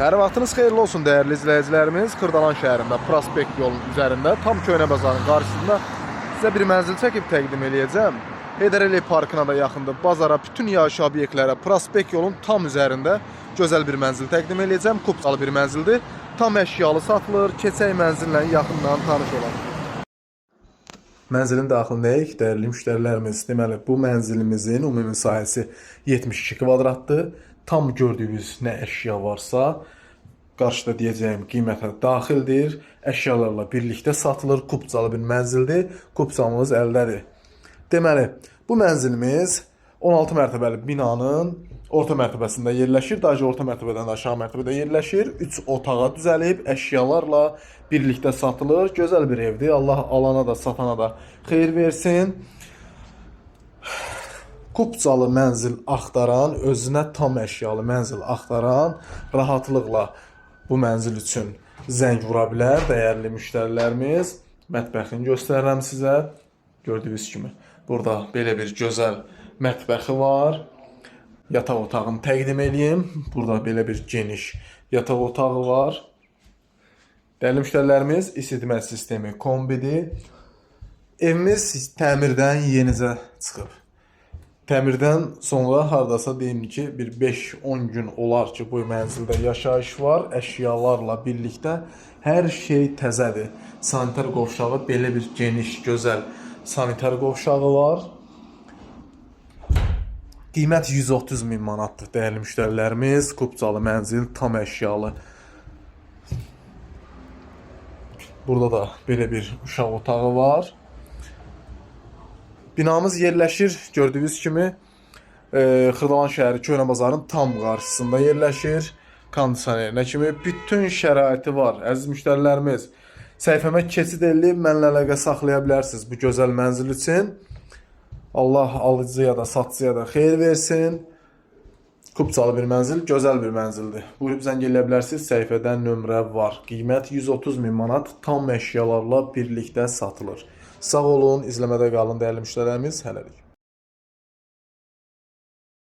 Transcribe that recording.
Hər vaxtınız xeyirli olsun dəyərli izləyicilərimiz. Xırdalan şəhərində Prospekt yolunun üzərində tam Köhnə bazarın qarşısında sizə bir mənzil çəkib təqdim eləyəcəm. Heydər Əliyev parkına da yaxındır. Bazara, bütün yaşayış obyektlərə Prospekt yolun tam üzərində gözəl bir mənzil təqdim eləyəcəm. Kupcalı bir mənzildir. Tam əşyalı satılır. Keçək mənzillə yaxından tanış olaq. Mənzilin daxilindəyik, dəyərli müştərilərimiz. Deməli, bu mənzilimizin ümumi sahəsi 72 kvadratdır. Tam gördüyünüz nə əşya varsa, qarşıda deyəcəyim qiymətə daxildir. Əşyalarla birlikdə satılır. Kupcalı bir mənzildir. Kupcamız əldədir. Deməli, bu mənzilimiz 16 mərtəbəli binanın orta mərtəbəsində yerləşir. Daha orta mərtəbədən də aşağı mərtəbədə yerləşir. 3 otağa düzəlib, əşyalarla birlikdə satılır. Gözəl bir evdir. Allah alana da, satana da xeyir versin. Kupcalı mənzil axtaran, özünə tam əşyalı mənzil axtaran rahatlıqla bu mənzil üçün zəng vura bilər dəyərli müştərilərimiz. Mətbəxini göstərirəm sizə. Gördüyünüz kimi burada belə bir gözəl mətbəxi var. Yataq otağını təqdim edeyim. Burada belə bir geniş yataq otağı var. Dəyərli müştərilərimiz, isitmə sistemi kombidir. Evimiz təmirdən yenicə çıxıb. Təmirdən sonra hardasa deyim ki, bir 5-10 gün olar ki, bu mənzildə yaşayış var. Əşyalarla birlikdə hər şey təzədir. Sanitar qovşağı, belə bir geniş, gözəl sanitar qovşağı var. Qiymət 130 min manatdır, dəyərli müştərilərimiz. Kupcalı mənzil, tam əşyalı. Burada da belə bir uşaq otağı var. Binamız yerləşir, gördüyünüz kimi, Xırdalan şəhəri Köhnə bazarın tam qarşısında yerləşir. Kondisionerinə kimi bütün şəraiti var. Əziz müştərilərimiz, səhifəmə keçid edib mənlə əlaqə saxlaya bilərsiniz bu gözəl mənzil üçün. Allah alıcıya da, satıcıya da xeyir versin. Kupcalı bir mənzil, gözəl bir mənzildir. Buyurub zəng eləyə bilərsiniz, səhifədə nömrə var. Qiymət 130 min manat, tam əşyalarla birlikdə satılır. Sağ olun, izləmədə qalın dəyərli müştərilərimiz, hələlik.